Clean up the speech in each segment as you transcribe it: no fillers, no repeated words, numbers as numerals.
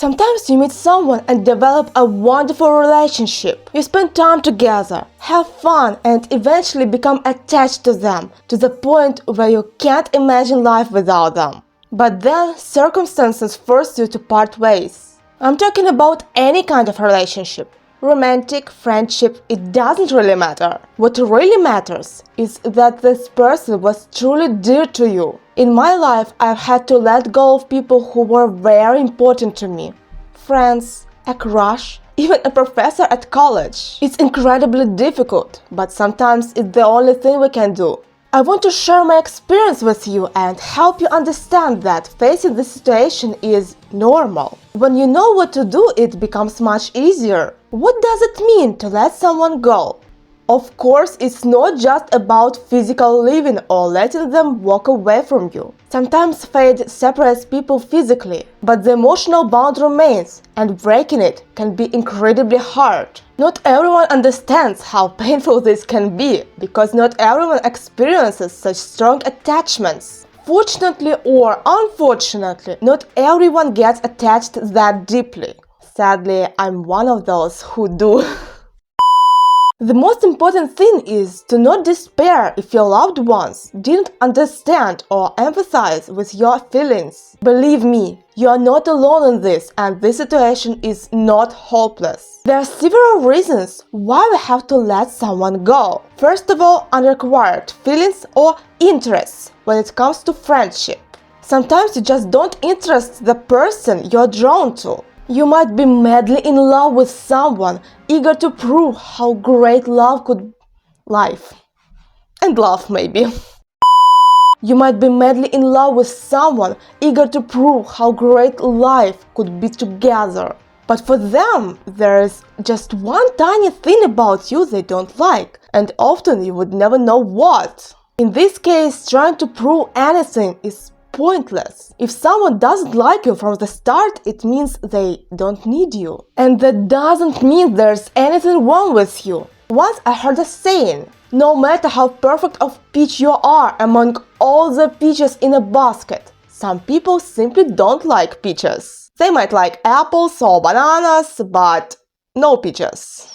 Sometimes you meet someone and develop a wonderful relationship. You spend time together, have fun, and eventually become attached to them to the point where you can't imagine life without them. But then circumstances force you to part ways. I'm talking about any kind of relationship. Romantic, friendship, it doesn't really matter. What really matters is that this person was truly dear to you. In my life, I've had to let go of people who were very important to me. Friends, a crush, even a professor at college. It's incredibly difficult, but sometimes it's the only thing we can do. I want to share my experience with you and help you understand that facing this situation is normal. When you know what to do, it becomes much easier. What does it mean to let someone go? Of course, it's not just about physical leaving or letting them walk away from you. Sometimes fate separates people physically, but the emotional bond remains, and breaking it can be incredibly hard. Not everyone understands how painful this can be, because not everyone experiences such strong attachments. Fortunately or unfortunately, not everyone gets attached that deeply. Sadly, I'm one of those who do. The most important thing is to not despair if your loved ones didn't understand or empathize with your feelings. Believe me, you are not alone in this, and this situation is not hopeless. There are several reasons why we have to let someone go. First of all, unrequired feelings or interests when it comes to friendship. Sometimes you just don't interest the person you're drawn to. You might be madly in love with someone, eager to prove how great love could life. And love, maybe. You might be madly in love with someone, eager to prove how great life could be together. But for them, there is just one tiny thing about you they don't like, and often you would never know what. In this case, trying to prove anything is pointless. If someone doesn't like you from the start, it means they don't need you. And that doesn't mean there's anything wrong with you. Once I heard a saying, no matter how perfect of peach you are among all the peaches in a basket, some people simply don't like peaches. They might like apples or bananas, but no peaches.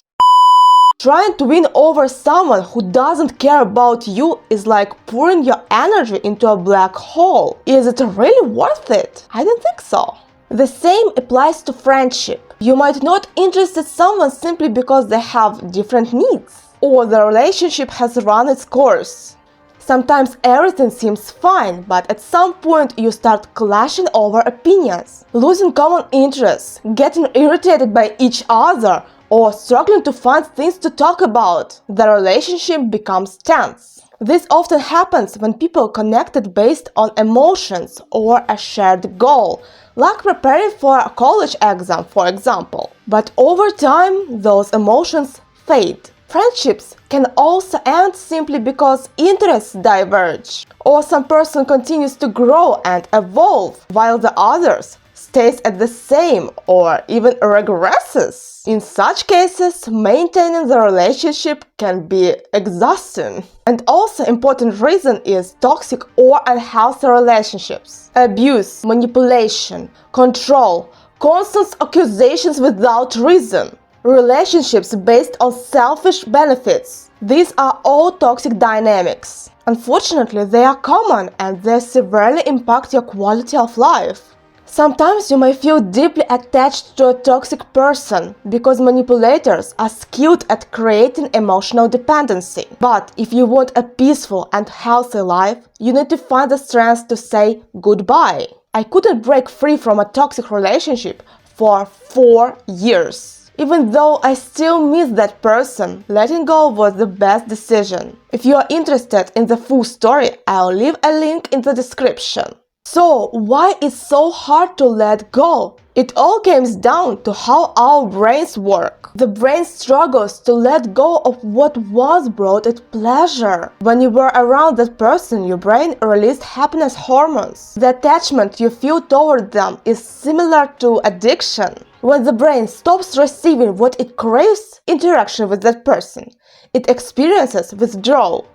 Trying to win over someone who doesn't care about you is like pouring your energy into a black hole. Is it really worth it? I don't think so. The same applies to friendship. You might not interest in someone simply because they have different needs, or the relationship has run its course. Sometimes everything seems fine, but at some point you start clashing over opinions, losing common interests, getting irritated by each other, or struggling to find things to talk about. The relationship becomes tense. This often happens when people connected based on emotions or a shared goal, like preparing for a college exam, for example. But over time, those emotions fade. Friendships can also end simply because interests diverge, or some person continues to grow and evolve, while the others stays at the same or even regresses. In such cases, maintaining the relationship can be exhausting. And also important reason is toxic or unhealthy relationships. Abuse, manipulation, control, constant accusations without reason. Relationships based on selfish benefits. These are all toxic dynamics. Unfortunately, they are common and they severely impact your quality of life. Sometimes you may feel deeply attached to a toxic person because manipulators are skilled at creating emotional dependency. But if you want a peaceful and healthy life, you need to find the strength to say goodbye. I couldn't break free from a toxic relationship for 4 years. Even though I still miss that person, letting go was the best decision. If you are interested in the full story, I'll leave a link in the description. So, why it's so hard to let go? It all comes down to how our brains work. The brain struggles to let go of what once brought it pleasure. When you were around that person, your brain released happiness hormones. The attachment you feel toward them is similar to addiction. When the brain stops receiving what it craves, interaction with that person, it experiences withdrawal.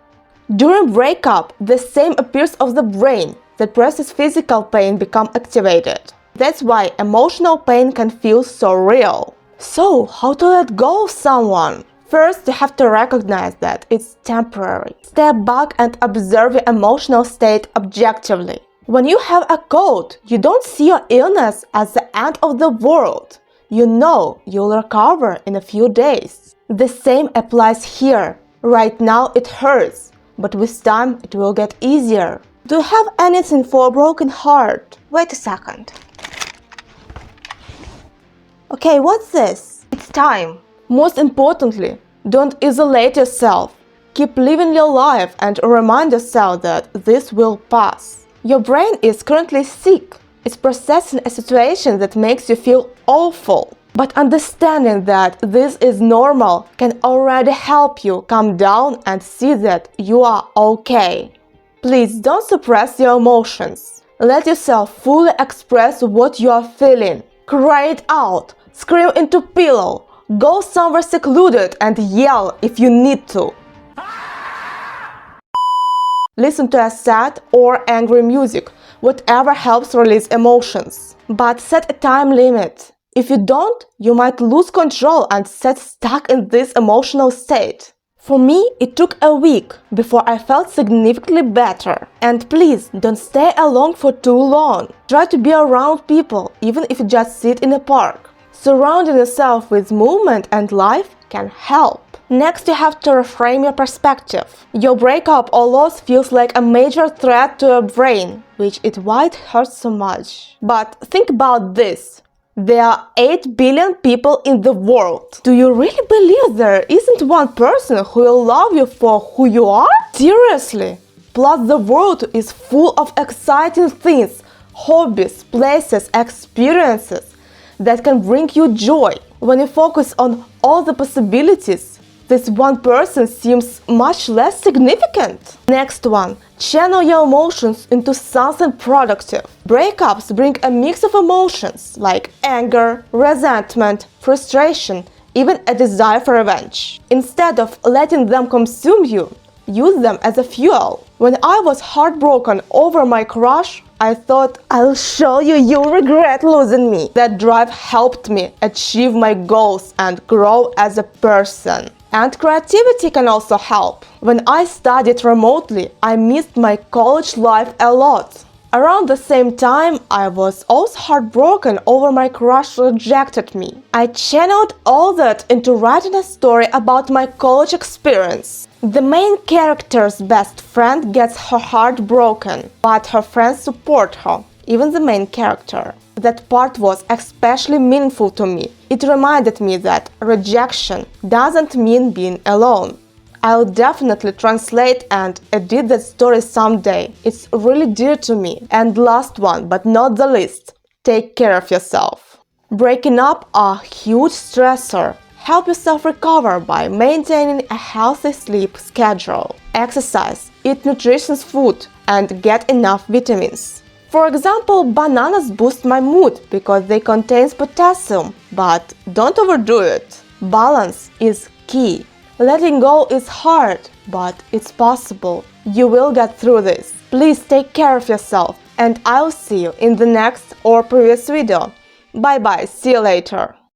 During breakup, the same appears of the brain that process physical pain become activated. That's why emotional pain can feel so real. So, how to let go of someone? First, you have to recognize that it's temporary. Step back and observe your emotional state objectively. When you have a cold, you don't see your illness as the end of the world. You know you'll recover in a few days. The same applies here. Right now it hurts, but with time it will get easier. Do you have anything for a broken heart? Wait a second. Okay, what's this? It's time. Most importantly, don't isolate yourself. Keep living your life and remind yourself that this will pass. Your brain is currently sick. It's processing a situation that makes you feel awful. But understanding that this is normal can already help you calm down and see that you are okay. Please don't suppress your emotions. Let yourself fully express what you are feeling. Cry it out. Scream into pillow. Go somewhere secluded and yell if you need to. Listen to a sad or angry music, whatever helps release emotions. But set a time limit. If you don't, you might lose control and get stuck in this emotional state. For me, it took a week before I felt significantly better. And please, don't stay alone for too long. Try to be around people, even if you just sit in a park. Surrounding yourself with movement and life can help. Next, you have to reframe your perspective. Your breakup or loss feels like a major threat to your brain, which is why it hurts so much. But think about this. There are 8 billion people in the world. Do you really believe there isn't one person who will love you for who you are? Seriously? Plus, the world is full of exciting things, hobbies, places, experiences that can bring you joy. When you focus on all the possibilities, this one person seems much less significant. Next one, channel your emotions into something productive. Breakups bring a mix of emotions like anger, resentment, frustration, even a desire for revenge. Instead of letting them consume you, use them as a fuel. When I was heartbroken over my crush, I thought, I'll show you you'll regret losing me. That drive helped me achieve my goals and grow as a person. And creativity can also help. When I studied remotely, I missed my college life a lot. Around the same time, I was also heartbroken over my crush rejected me. I channeled all that into writing a story about my college experience. The main character's best friend gets her heart broken, but her friends support her, even the main character. That part was especially meaningful to me. It reminded me that rejection doesn't mean being alone. I'll definitely translate and edit that story someday. It's really dear to me. And last one, but not the least, take care of yourself. Breaking up are a huge stressor. Help yourself recover by maintaining a healthy sleep schedule. Exercise, eat nutritious food, and get enough vitamins. For example, bananas boost my mood because they contain potassium, but don't overdo it. Balance is key. Letting go is hard, but it's possible. You will get through this. Please take care of yourself, and I'll see you in the next or previous video. Bye bye, see you later.